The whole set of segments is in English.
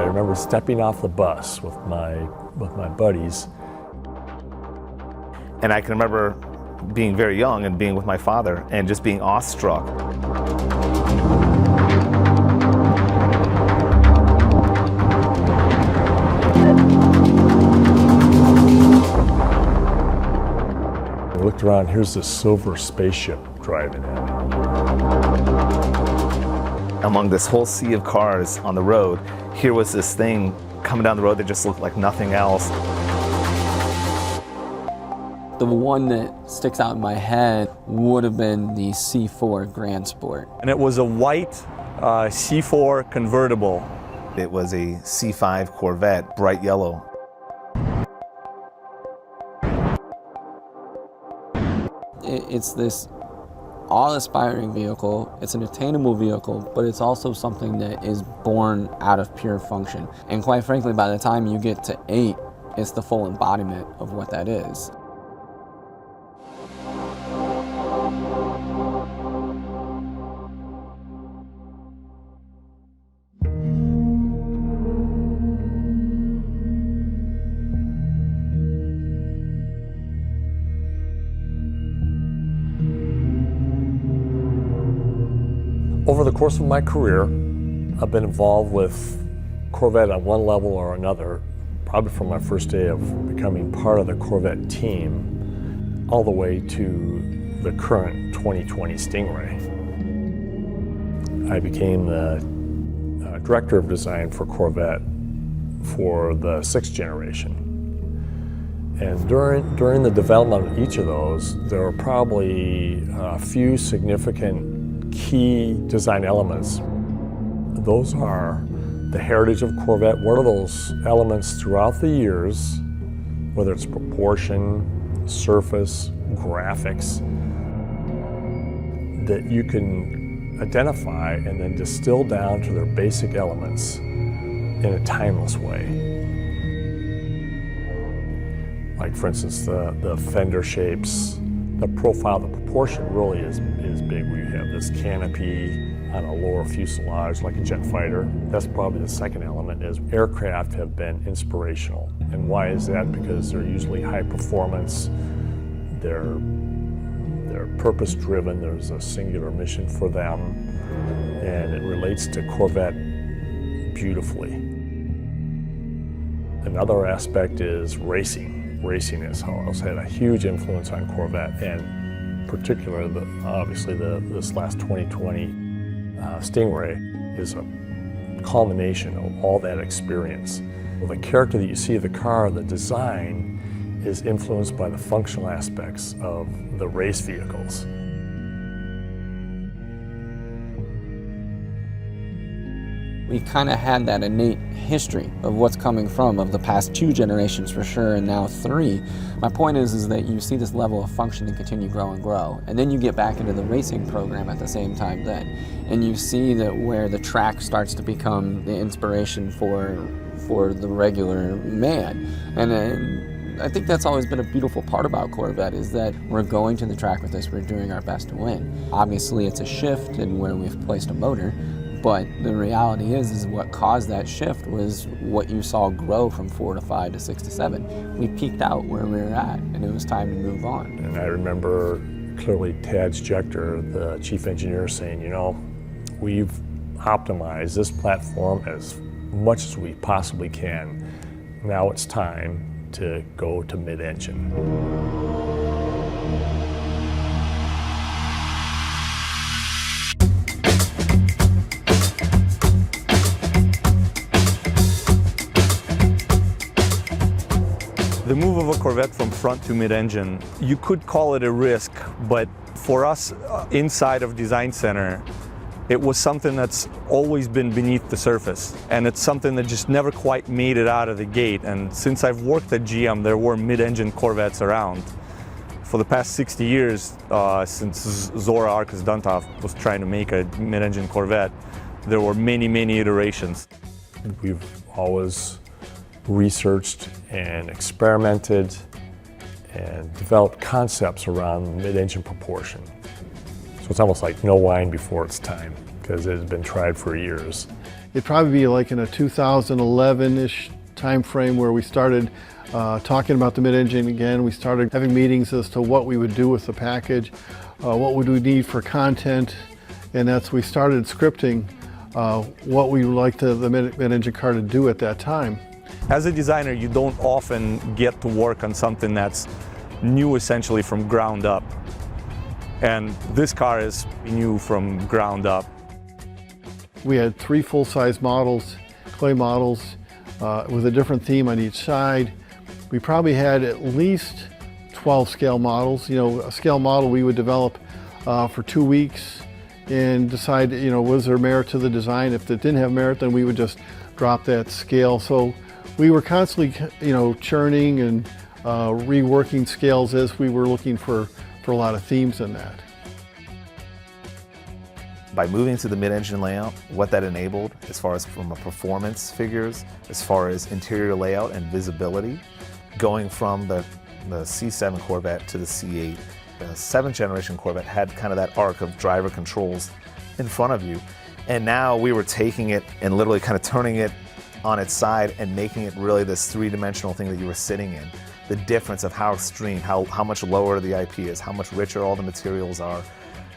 remember stepping off the bus with my buddies. And I can remember being very young and being with my father and just being awestruck. I looked around, here's this silver spaceship driving in. Among this whole sea of cars on the road, here was this thing coming down the road that just looked like nothing else. The one that sticks out in my head would have been the C4 Grand Sport. And it was a white C4 convertible. It was a C5 Corvette, bright yellow. It's this awe-inspiring vehicle, it's an attainable vehicle, but it's also something that is born out of pure function. And quite frankly, by the time you get to 8, it's the full embodiment of what that is. Over the course of my career, I've been involved with Corvette on one level or another, probably from my first day of becoming part of the Corvette team, all the way to the current 2020 Stingray. I became the director of design for Corvette for the 6th generation. And during the development of each of those, there were probably a few significant key design elements. Those are the heritage of Corvette. What are those elements throughout the years, whether it's proportion, surface, graphics, that you can identify and then distill down to their basic elements in a timeless way. Like, for instance, the fender shapes, the profile, the proportion really is big, where you have this canopy on a lower fuselage like a jet fighter. That's probably the second element, is aircraft have been inspirational. And why is that? Because they're usually high performance, they're purpose driven, there's a singular mission for them, and it relates to Corvette beautifully. Another aspect is racing. Racing has had a huge influence on Corvette, and particularly, obviously, this last 2020 Stingray is a culmination of all that experience. Well, the character that you see of the car, the design, is influenced by the functional aspects of the race vehicles. We kind of had that innate history of what's coming from, of the past 2 generations for sure, and now 3. My point is that you see this level of functioning continue grow and grow, and then you get back into the racing program at the same time then, and you see that where the track starts to become the inspiration for the regular man. And I think that's always been a beautiful part about Corvette, is that we're going to the track with this, we're doing our best to win. Obviously it's a shift in where we've placed a motor, but the reality is what caused that shift was what you saw grow from 4 to 5 to 6 to 7. We peaked out where we were at, and it was time to move on. And I remember clearly Tad Schechter, the chief engineer, saying, you know, we've optimized this platform as much as we possibly can. Now it's time to go to mid-engine. The move of a Corvette from front to mid-engine, you could call it a risk, but for us inside of Design Center, it was something that's always been beneath the surface, and it's something that just never quite made it out of the gate. And since I've worked at GM, there were mid-engine Corvettes around. For the past 60 years, since Zora Arkus Duntov was trying to make a mid-engine Corvette, there were many, many iterations. We've always researched and experimented and developed concepts around mid-engine proportion. So it's almost like no wine before it's time, because it has been tried for years. It'd probably be like in a 2011-ish time frame where we started talking about the mid-engine again. We started having meetings as to what we would do with the package, what would we need for content, and we started scripting what we would like the mid-engine car to do at that time. As a designer, you don't often get to work on something that's new essentially from ground up. And this car is new from ground up. We had 3 full-size models, clay models, with a different theme on each side. We probably had at least 12 scale models. You know, a scale model we would develop for 2 weeks and decide, you know, was there merit to the design? If it didn't have merit, then we would just drop that scale. So we were constantly, you know, churning and reworking scales as we were looking for a lot of themes in that. By moving to the mid-engine layout, what that enabled, as far as from a performance figures, as far as interior layout and visibility, going from the C7 Corvette to the C8, the 7th generation Corvette had kind of that arc of driver controls in front of you. And now we were taking it and literally kind of turning it on its side and making it really this 3-dimensional thing that you were sitting in. The difference of how extreme, how much lower the IP is, how much richer all the materials are,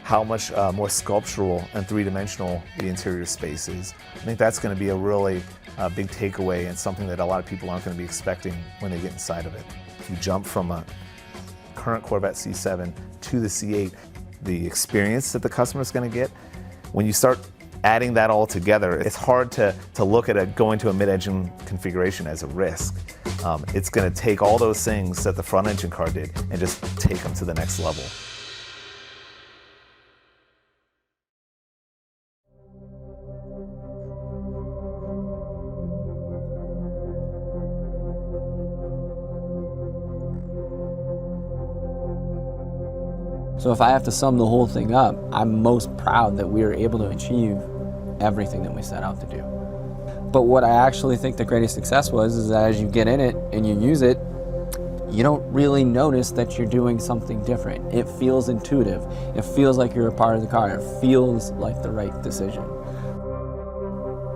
how much more sculptural and 3-dimensional the interior space is. I think that's going to be a really big takeaway and something that a lot of people aren't going to be expecting when they get inside of it. If you jump from a current Corvette C7 to the C8, the experience that the customer is going to get, when you start adding that all together, it's hard to look at going to a mid-engine configuration as a risk. It's going to take all those things that the front engine car did and just take them to the next level. So if I have to sum the whole thing up, I'm most proud that we were able to achieve everything that we set out to do. But what I actually think the greatest success was is that as you get in it and you use it, you don't really notice that you're doing something different. It feels intuitive. It feels like you're a part of the car. It feels like the right decision.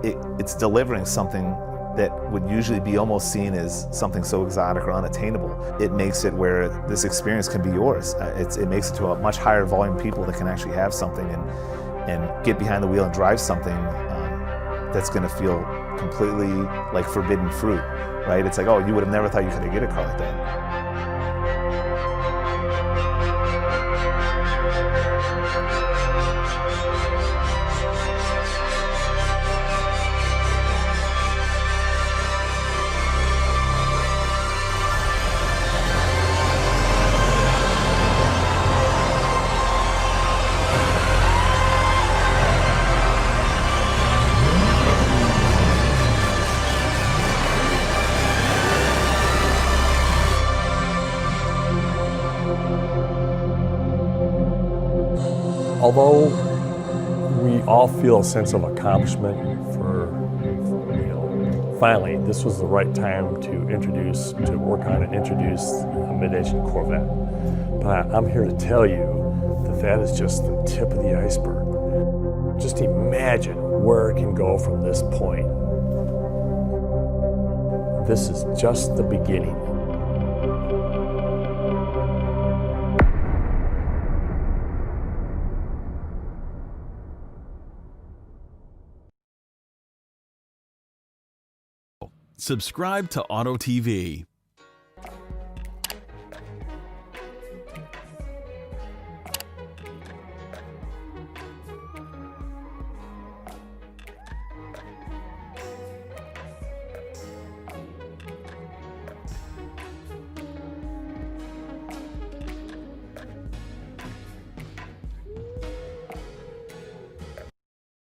It's delivering something that would usually be almost seen as something so exotic or unattainable. It makes it where this experience can be yours. It makes it to a much higher volume of people that can actually have something and get behind the wheel and drive something that's going to feel completely like forbidden fruit, right? It's like, oh, you would have never thought you could get a car like that. Although we all feel a sense of accomplishment for finally, this was the right time to work on and introduce a mid-engine Corvette. But I'm here to tell you that that is just the tip of the iceberg. Just imagine where it can go from this point. This is just the beginning. Subscribe to Auto TV.